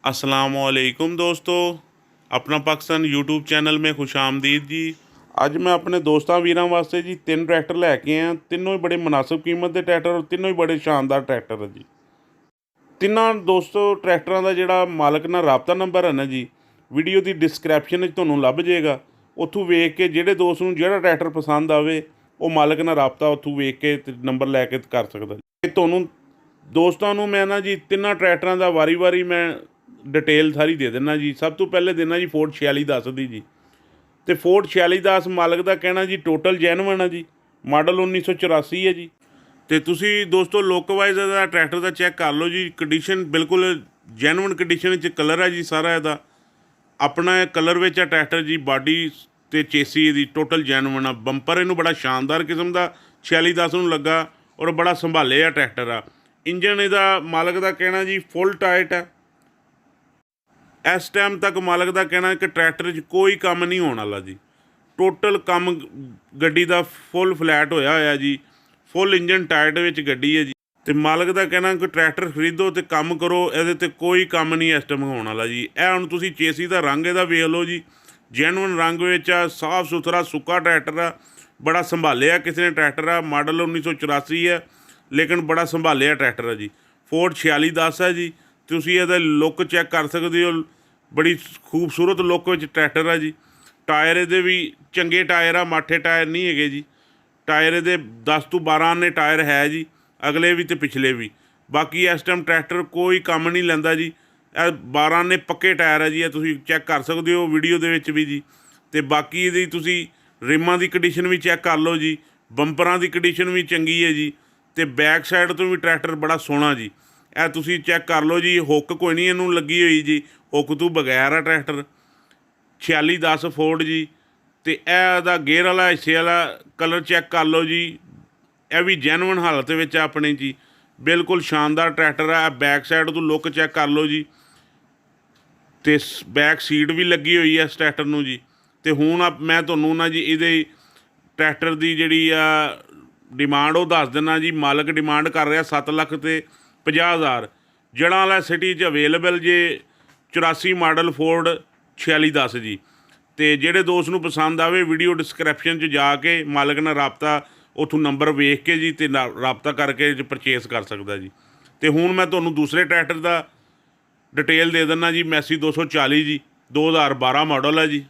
अस्सलामुअलैकुम दोस्तों, अपना पाकिस्तान यूट्यूब चैनल में खुश आमदीद जी। ਅੱਜ ਮੈਂ ਆਪਣੇ ਦੋਸਤਾਂ ਵੀਰਾਂ ਵਾਸਤੇ ਜੀ 3 ਟਰੈਕਟਰ ਲੈ ਕੇ ਆਇਆ। ਤਿੰਨੋਂ ਹੀ ਬੜੇ ਮੁਨਾਸਿਬ ਕੀਮਤ ਦੇ ਟਰੈਕਟਰ ਔਰ ਤਿੰਨੋਂ ਹੀ ਬੜੇ ਸ਼ਾਨਦਾਰ ਟਰੈਕਟਰ ਹੈ ਜੀ। ਤਿੰਨਾਂ ਦੋਸਤੋ ਟਰੈਕਟਰਾਂ ਦਾ ਜਿਹੜਾ ਮਾਲਕ ਨਾਲ ਰਾਬਤਾ ਨੰਬਰ ਹੈ ਨਾ ਜੀ, ਵੀਡੀਓ ਦੀ ਡਿਸਕ੍ਰਿਪਸ਼ਨ ਵਿੱਚ ਤੁਹਾਨੂੰ ਲੱਭ ਜਾਏਗਾ। ਉੱਥੋਂ ਵੇਖ ਕੇ ਜਿਹੜੇ ਦੋਸਤ ਨੂੰ ਜਿਹੜਾ ਟਰੈਕਟਰ ਪਸੰਦ ਆਵੇ ਉਹ ਮਾਲਕ ਨਾਲ ਰਾਬਤਾ ਉੱਥੋਂ ਵੇਖ ਕੇ ਤੇ ਨੰਬਰ ਲੈ ਕੇ ਕਰ ਸਕਦਾ। ਅਤੇ ਤੁਹਾਨੂੰ ਦੋਸਤਾਂ ਨੂੰ ਮੈਂ ਨਾ ਜੀ ਤਿੰਨਾਂ ਟਰੈਕਟਰਾਂ ਦਾ ਵਾਰੀ ਮੈਂ डिटेल सारी दे देना जी। सब तो पहले देना जी फोर्ड 4610 दी जी। तो फोर्ड 4610 मालक का कहना जी टोटल जैनवन है जी, मॉडल 1984 है जी। तो तुसी दोस्तों लुक वाइज ट्रैक्टर का चैक कर लो जी। कंडीशन बिल्कुल जैनवन कंडीशन कलर है जी सारा इहदा अपना कलर में ट्रैक्टर जी। बॉडी तो चेसी दी टोटल जैनवन आ। बंपर इनू बड़ा शानदार किस्म का 4610 नूं लगा और बड़ा संभाले आ ट्रैक्टर आ। इंजन इहदा मालक का कहना जी फुल टाइट है। इस टाइम तक मालक का कहना कि ट्रैक्टर कोई काम नहीं होने वाला जी। टोटल काम गड्डी का फुल फ्लैट होया जी, फुल इंजन टाइट विच गड्डी है जी। तो मालक का कहना कि ट्रैक्टर खरीदो तो काम करो, ये कोई काम नहीं इस टाइम होने वाला जी। यह हुण तुसीं चेसी का रंग इहदा वेख लो जी, जैनवन रंग विच आ, साफ सुथरा सुक्का ट्रैक्टर आ, बड़ा संभालिया किसी ने ट्रैक्टर आ। मॉडल 1984 है लेकिन बड़ा संभालिया ट्रैक्टर है जी। फोर्ड 4610 है जी। तुसीं इहदा लुक चैक कर सकते हो, बड़ी खूबसूरत लुक विच ट्रैक्टर है जी। टायर इहदे भी चंगे टायर आ, माठे टायर नहीं है जी। टायर इहदे 10 तो 12 आने टायर है जी, अगले भी तो पिछले भी। बाकी इस टाइम ट्रैक्टर कोई काम नहीं लैंदा जी। 12 आने पक्के टायर है जी, तुसीं चैक कर सकते हो वीडियो दे विच भी जी। तो बाकी इहदी तुसीं रिमां दी कंडीशन भी चैक कर लो जी, बंपरां दी कंडीशन भी चंगी है जी। तो बैक साइड तो भी ट्रैक्टर बड़ा सोहना जी। ਇਹ ਤੁਸੀਂ ਚੈੱਕ ਕਰ ਲਓ ਜੀ, ਹੁੱਕ ਕੋਈ ਨਹੀਂ ਇਹਨੂੰ ਲੱਗੀ ਹੋਈ ਜੀ, ਹੁੱਕ ਤੋਂ ਬਗੈਰ ਆ ਟਰੈਕਟਰ 4610 ਫੋਰਡ ਜੀ। ਅਤੇ ਇਹਦਾ ਗੇਅਰ ਵਾਲਾ ਹਿੱਸੇ ਵਾਲਾ ਕਲਰ ਚੈੱਕ ਕਰ ਲਓ ਜੀ, ਇਹ ਵੀ ਜੈਨੂਅਨ ਹਾਲਤ ਵਿੱਚ ਆਪਣੇ ਜੀ, ਬਿਲਕੁਲ ਸ਼ਾਨਦਾਰ ਟਰੈਕਟਰ ਆ। ਬੈਕ ਸਾਈਡ ਤੋਂ ਲੁੱਕ ਚੈੱਕ ਕਰ ਲਓ ਜੀ, ਅਤੇ ਬੈਕ ਸੀਟ ਵੀ ਲੱਗੀ ਹੋਈ ਹੈ ਇਸ ਟਰੈਕਟਰ ਨੂੰ ਜੀ। ਅਤੇ ਹੁਣ ਮੈਂ ਤੁਹਾਨੂੰ ਨਾ ਜੀ ਇਹਦੇ ਟਰੈਕਟਰ ਦੀ ਜਿਹੜੀ ਆ ਡਿਮਾਂਡ ਉਹ ਦੱਸ ਦਿੰਦਾ ਜੀ। ਮਾਲਕ ਡਿਮਾਂਡ ਕਰ ਰਿਹਾ 7,50,000। ਜੜ੍ਹਾਂ ਵਾਲਾ ਸਿਟੀ 'ਚ ਅਵੇਲੇਬਲ ਜੇ 84 ਮਾਡਲ ਫੋਰਡ 4610 ਜੀ। ਅਤੇ ਜਿਹੜੇ ਦੋਸਤ ਨੂੰ ਪਸੰਦ ਆਵੇ ਵੀਡੀਓ ਡਿਸਕ੍ਰਿਪਸ਼ਨ 'ਚ ਜਾ ਕੇ ਮਾਲਕ ਨਾਲ ਰਾਬਤਾ ਉੱਥੋਂ ਨੰਬਰ ਵੇਖ ਕੇ ਜੀ ਅਤੇ ਰਾਬਤਾ ਕਰਕੇ ਪਰਚੇਸ ਕਰ ਸਕਦਾ ਜੀ। ਅਤੇ ਹੁਣ ਮੈਂ ਤੁਹਾਨੂੰ ਦੂਸਰੇ ਟਰੈਕਟਰ ਦਾ ਡਿਟੇਲ ਦੇ ਦਿੰਦਾ ਜੀ। ਮੈਸੀ 240 ਜੀ, 2012 ਮਾਡਲ ਹੈ ਜੀ।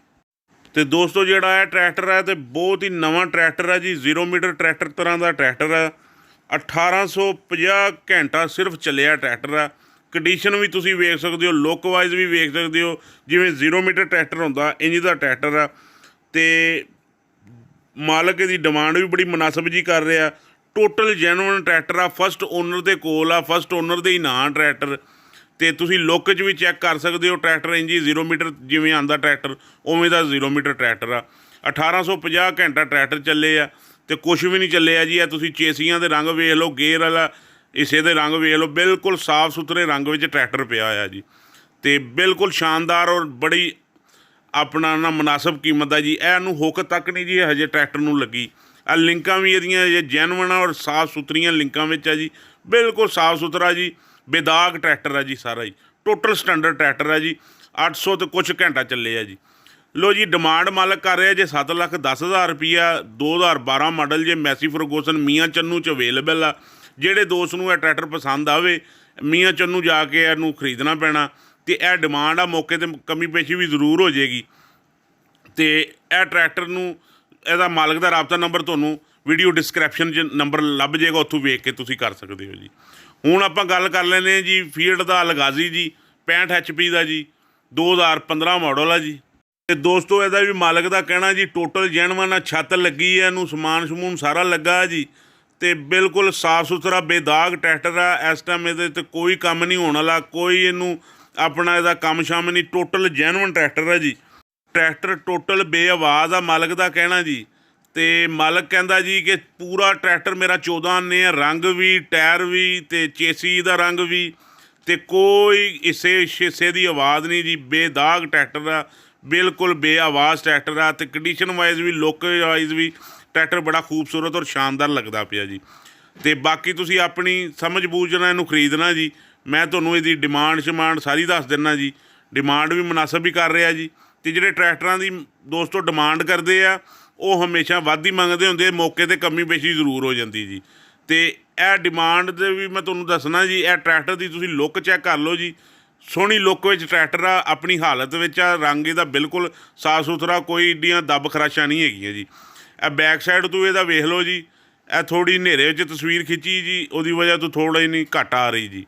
ਅਤੇ ਦੋਸਤੋ ਜਿਹੜਾ ਇਹ ਟਰੈਕਟਰ ਹੈ ਅਤੇ ਬਹੁਤ ਹੀ ਨਵਾਂ ਟਰੈਕਟਰ ਹੈ ਜੀ। 0 ਮੀਟਰ ਟਰੈਕਟਰ ਤਰ੍ਹਾਂ ਦਾ ਟਰੈਕਟਰ ਹੈ। 1850 ਘੰਟਾ ਸਿਰਫ ਚੱਲਿਆ ਟਰੈਕਟਰ ਆ। ਕੰਡੀਸ਼ਨ ਵੀ ਤੁਸੀਂ ਵੇਖ ਸਕਦੇ ਹੋ, ਲੁੱਕ ਵਾਈਜ਼ ਵੀ ਵੇਖ ਸਕਦੇ ਹੋ, ਜਿਵੇਂ 0 ਮੀਟਰ ਟਰੈਕਟਰ ਹੁੰਦਾ ਇੰਜ ਦਾ ਟਰੈਕਟਰ ਆ। ਅਤੇ ਮਾਲਕ ਦੀ ਡਿਮਾਂਡ ਵੀ ਬੜੀ ਮੁਨਾਸਬ ਜੀ ਕਰ ਰਿਹਾ। ਟੋਟਲ ਜੈਨੂਅਨ ਟਰੈਕਟਰ ਆ, ਫਸਟ ਓਨਰ ਦੇ ਕੋਲ ਆ, ਫਸਟ ਓਨਰ ਦੇ ਹੀ ਨਾਂ ਟਰੈਕਟਰ। ਅਤੇ ਤੁਸੀਂ ਲੁੱਕ 'ਚ ਵੀ ਚੈੱਕ ਕਰ ਸਕਦੇ ਹੋ ਟਰੈਕਟਰ ਇੰਜ ਹੀ 0 ਮੀਟਰ ਜਿਵੇਂ ਆਉਂਦਾ ਟਰੈਕਟਰ ਉਵੇਂ ਦਾ 0 ਮੀਟਰ ਟਰੈਕਟਰ ਆ। 1850 ਘੰਟਾ ਟਰੈਕਟਰ ਚੱਲੇ ਆ ਅਤੇ ਕੁਛ ਵੀ ਨਹੀਂ ਚੱਲਿਆ ਜੀ। ਇਹ ਤੁਸੀਂ ਚੇਸੀਆਂ ਦੇ ਰੰਗ ਵੇਖ ਲਓ, ਗੇਅਰ ਵਾਲਾ ਹਿੱਸੇ ਦੇ ਰੰਗ ਵੇਖ ਲਓ, ਬਿਲਕੁਲ ਸਾਫ ਸੁਥਰੇ ਰੰਗ ਵਿੱਚ ਟਰੈਕਟਰ ਪਿਆ ਹੋਇਆ ਜੀ। ਅਤੇ ਬਿਲਕੁਲ ਸ਼ਾਨਦਾਰ ਔਰ ਬੜੀ ਆਪਣਾ ਨਾ ਮੁਨਾਸਬ ਕੀਮਤ ਆ ਜੀ। ਇਹਨੂੰ ਹੁੱਕ ਤੱਕ ਨਹੀਂ ਜੀ ਹਜੇ ਟਰੈਕਟਰ ਨੂੰ ਲੱਗੀ। ਇਹ ਲਿੰਕਾਂ ਵੀ ਇਹਦੀਆਂ ਜੇ ਜੈਨੂਅਨ ਔਰ ਸਾਫ ਸੁਥਰੀਆਂ ਲਿੰਕਾਂ ਵਿੱਚ ਆ ਜੀ, ਬਿਲਕੁਲ ਸਾਫ ਸੁਥਰਾ ਜੀ, ਬੇਦਾਗ ਟਰੈਕਟਰ ਆ ਜੀ ਸਾਰਾ ਜੀ। ਟੋਟਲ ਸਟੈਂਡਰਡ ਟਰੈਕਟਰ ਆ ਜੀ। 800 ਤੇ ਕੁਛ ਘੰਟਾ ਚੱਲੇ ਆ ਜੀ। ਲੋ ਜੀ ਡਿਮਾਂਡ ਮਾਲਕ ਕਰ ਰਿਹਾ ਜੇ 7,10,000 ਰੁਪਈਆ। 2012 ਮਾਡਲ ਜੇ ਮੈਸੀ ਫਰਗੋਸਨ ਮੀਆਂ ਚੰਨੂ 'ਚ ਅਵੇਲੇਬਲ ਆ। ਜਿਹੜੇ ਦੋਸਤ ਨੂੰ ਇਹ ਟਰੈਕਟਰ ਪਸੰਦ ਆਵੇ ਮੀਆਂ ਚੰਨੂ ਜਾ ਕੇ ਇਹਨੂੰ ਖਰੀਦਣਾ ਪੈਣਾ। ਅਤੇ ਇਹ ਡਿਮਾਂਡ ਆ, ਮੌਕੇ 'ਤੇ ਕਮੀ ਪੇਸ਼ੀ ਵੀ ਜ਼ਰੂਰ ਹੋ ਜਾਏਗੀ। ਅਤੇ ਇਹ ਟਰੈਕਟਰ ਨੂੰ ਇਹਦਾ ਮਾਲਕ ਦਾ ਰਾਬਤਾ ਨੰਬਰ ਤੁਹਾਨੂੰ ਵੀਡੀਓ ਡਿਸਕ੍ਰਿਪਸ਼ਨ 'ਚ ਨੰਬਰ ਲੱਭ ਜਾਏਗਾ, ਉੱਥੋਂ ਵੇਖ ਕੇ ਤੁਸੀਂ ਕਰ ਸਕਦੇ ਹੋ ਜੀ। ਹੁਣ ਆਪਾਂ ਗੱਲ ਕਰ ਲੈਂਦੇ ਹਾਂ ਜੀ ਫੀਟ ਦਾ ਅਲਗਾਜ਼ੀ ਜੀ, 65 HP ਦਾ ਜੀ, 2015 ਮਾਡਲ ਆ ਜੀ। ਅਤੇ ਦੋਸਤੋ ਇਹਦਾ ਵੀ ਮਾਲਕ ਦਾ ਕਹਿਣਾ ਜੀ ਟੋਟਲ ਜੈਨੂਅਨ ਆ, ਛੱਤ ਲੱਗੀ ਹੈ, ਇਹਨੂੰ ਸਮਾਨ ਸਮੂਨ ਸਾਰਾ ਲੱਗਾ ਜੀ। ਅਤੇ ਬਿਲਕੁਲ ਸਾਫ ਸੁਥਰਾ ਬੇਦਾਗ ਟਰੈਕਟਰ ਆ। ਇਸ ਟਾਈਮ ਇਹਦੇ 'ਤੇ ਕੋਈ ਕੰਮ ਨਹੀਂ ਹੋਣ ਵਾਲਾ, ਕੋਈ ਇਹਨੂੰ ਆਪਣਾ ਇਹਦਾ ਕੰਮ ਸ਼ਾਮ ਨਹੀਂ, ਟੋਟਲ ਜੈਨੂਅਨ ਟਰੈਕਟਰ ਹੈ ਜੀ। ਟਰੈਕਟਰ ਟੋਟਲ ਬੇਆਵਾਜ਼ ਆ ਮਾਲਕ ਦਾ ਕਹਿਣਾ ਜੀ। ਅਤੇ ਮਾਲਕ ਕਹਿੰਦਾ ਜੀ ਕਿ ਪੂਰਾ ਟਰੈਕਟਰ ਮੇਰਾ 14 ਆਨੇ ਆ, ਰੰਗ ਵੀ, ਟਾਇਰ ਵੀ ਅਤੇ ਚੇਸੀ ਦਾ ਰੰਗ ਵੀ, ਅਤੇ ਕੋਈ ਹਿੱਸੇ ਦੀ ਆਵਾਜ਼ ਨਹੀਂ ਜੀ। ਬੇਦਾਗ ਟਰੈਕਟਰ ਆ, ਬਿਲਕੁਲ ਬੇਆਵਾਜ਼ ਟਰੈਕਟਰ ਆ। ਅਤੇ ਕੰਡੀਸ਼ਨ ਵਾਈਜ਼ ਵੀ ਲੁੱਕ ਵਾਈਜ਼ ਵੀ ਟਰੈਕਟਰ ਬੜਾ ਖੂਬਸੂਰਤ ਔਰ ਸ਼ਾਨਦਾਰ ਲੱਗਦਾ ਪਿਆ ਜੀ। ਅਤੇ ਬਾਕੀ ਤੁਸੀਂ ਆਪਣੀ ਸਮਝ ਬੂਝ ਨਾਲ ਇਹਨੂੰ ਖਰੀਦਣਾ ਜੀ। ਮੈਂ ਤੁਹਾਨੂੰ ਇਹਦੀ ਡਿਮਾਂਡ ਸ਼ਮਾਂਡ ਸਾਰੀ ਦੱਸ ਦਿੰਦਾ ਜੀ। ਡਿਮਾਂਡ ਵੀ ਮੁਨਾਸਬ ਹੀ ਕਰ ਰਿਹਾ ਜੀ। ਅਤੇ ਜਿਹੜੇ ਟਰੈਕਟਰਾਂ ਦੀ ਦੋਸਤੋ ਡਿਮਾਂਡ ਕਰਦੇ ਆ ਉਹ ਹਮੇਸ਼ਾ ਵੱਧ ਹੀ ਮੰਗਦੇ ਹੁੰਦੇ, ਮੌਕੇ 'ਤੇ ਕਮੀ ਪੇਸ਼ੀ ਜ਼ਰੂਰ ਹੋ ਜਾਂਦੀ ਜੀ। ਅਤੇ ਇਹ ਡਿਮਾਂਡ ਦੇ ਵੀ ਮੈਂ ਤੁਹਾਨੂੰ ਦੱਸਣਾ ਜੀ, ਇਹ ਟਰੈਕਟਰ ਦੀ ਤੁਸੀਂ ਲੁੱਕ ਚੈੱਕ ਕਰ ਲਓ ਜੀ। ਸੋਹਣੀ ਲੁੱਕ ਵਿੱਚ ਟਰੈਕਟਰ ਆ, ਆਪਣੀ ਹਾਲਤ ਵਿੱਚ ਆ, ਰੰਗ ਇਹਦਾ ਬਿਲਕੁਲ ਸਾਫ਼ ਸੁਥਰਾ, ਕੋਈ ਏਡੀਆਂ ਦੱਬ ਖਰਾਸ਼ਾਂ ਨਹੀਂ ਹੈਗੀਆਂ ਜੀ। ਇਹ ਬੈਕ ਸਾਈਡ ਤੋਂ ਇਹਦਾ ਵੇਖ ਲਓ ਜੀ। ਇਹ ਥੋੜ੍ਹੀ ਹਨੇਰੇ ਵਿੱਚ ਤਸਵੀਰ ਖਿੱਚੀ ਜੀ, ਉਹਦੀ ਵਜ੍ਹਾ ਤੋਂ ਥੋੜ੍ਹਾ ਹੀ ਨਹੀਂ ਘੱਟ ਆ ਰਹੀ ਜੀ।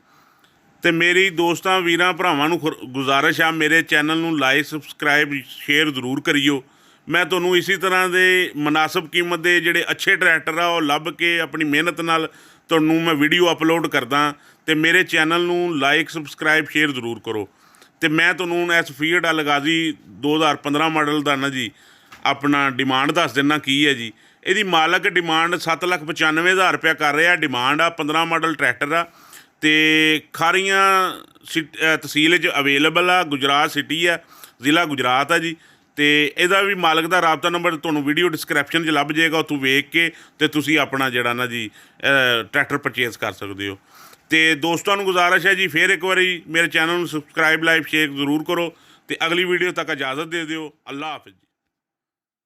ਅਤੇ ਮੇਰੀ ਦੋਸਤਾਂ ਵੀਰਾਂ ਭਰਾਵਾਂ ਨੂੰ ਗੁਜ਼ਾਰਿਸ਼ ਆ, ਮੇਰੇ ਚੈਨਲ ਨੂੰ ਲਾਈਕ ਸਬਸਕ੍ਰਾਈਬ ਸ਼ੇਅਰ ਜ਼ਰੂਰ ਕਰਿਓ। ਮੈਂ ਤੁਹਾਨੂੰ ਇਸੇ ਤਰ੍ਹਾਂ ਦੇ ਮੁਨਾਸਬ ਕੀਮਤ ਦੇ ਜਿਹੜੇ ਅੱਛੇ ਟਰੈਕਟਰ ਆ ਉਹ ਲੱਭ ਕੇ ਆਪਣੀ ਮਿਹਨਤ ਨਾਲ ਤੁਹਾਨੂੰ ਮੈਂ ਵੀਡੀਓ ਅਪਲੋਡ ਕਰਦਾ। ਅਤੇ ਮੇਰੇ ਚੈਨਲ ਨੂੰ ਲਾਈਕ ਸਬਸਕ੍ਰਾਈਬ ਸ਼ੇਅਰ ਜ਼ਰੂਰ ਕਰੋ। ਅਤੇ ਮੈਂ ਤੁਹਾਨੂੰ ਹੁਣ ਇਸ ਫੀਟ ਅਲ ਗਾਜ਼ੀ 2015 ਮਾਡਲ ਦਾ ਨਾ ਜੀ ਆਪਣਾ ਡਿਮਾਂਡ ਦੱਸ ਦਿੰਦਾ ਕੀ ਹੈ ਜੀ। ਇਹਦੀ ਮਾਲਕ ਡਿਮਾਂਡ 7,95,000 ਰੁਪਇਆ ਕਰ ਰਿਹਾ। ਡਿਮਾਂਡ ਆ 15 ਮਾਡਲ ਟਰੈਕਟਰ ਆ ਅਤੇ ਖਾਰੀਆਂ ਤਹਿਸੀਲ 'ਚ ਅਵੇਲੇਬਲ ਆ, ਗੁਜਰਾਤ ਸਿਟੀ ਆ, ਜ਼ਿਲ੍ਹਾ ਗੁਜਰਾਤ ਆ ਜੀ। ਅਤੇ ਇਹਦਾ ਵੀ ਮਾਲਕ ਦਾ ਰਾਬਤਾ ਨੰਬਰ ਤੁਹਾਨੂੰ ਵੀਡੀਓ ਡਿਸਕ੍ਰਿਪਸ਼ਨ 'ਚ ਲੱਭ ਜਾਏਗਾ, ਉੱਥੋਂ ਵੇਖ ਕੇ ਅਤੇ ਤੁਸੀਂ ਆਪਣਾ ਜਿਹੜਾ ਨਾ ਜੀ ਟਰੈਕਟਰ ਪਰਚੇਜ਼ ਕਰ ਸਕਦੇ ਹੋ। ਅਤੇ ਦੋਸਤਾਂ ਨੂੰ ਗੁਜ਼ਾਰਿਸ਼ ਹੈ ਜੀ, ਫਿਰ ਇੱਕ ਵਾਰੀ ਮੇਰੇ ਚੈਨਲ ਨੂੰ ਸਬਸਕ੍ਰਾਈਬ ਲਾਈਕ ਸ਼ੇਅਰ ਜ਼ਰੂਰ ਕਰੋ ਅਤੇ ਅਗਲੀ ਵੀਡੀਓ ਤੱਕ ਇਜਾਜ਼ਤ ਦੇ ਦਿਓ। ਅੱਲਾ ਹਾਫਿਜ਼ ਜੀ।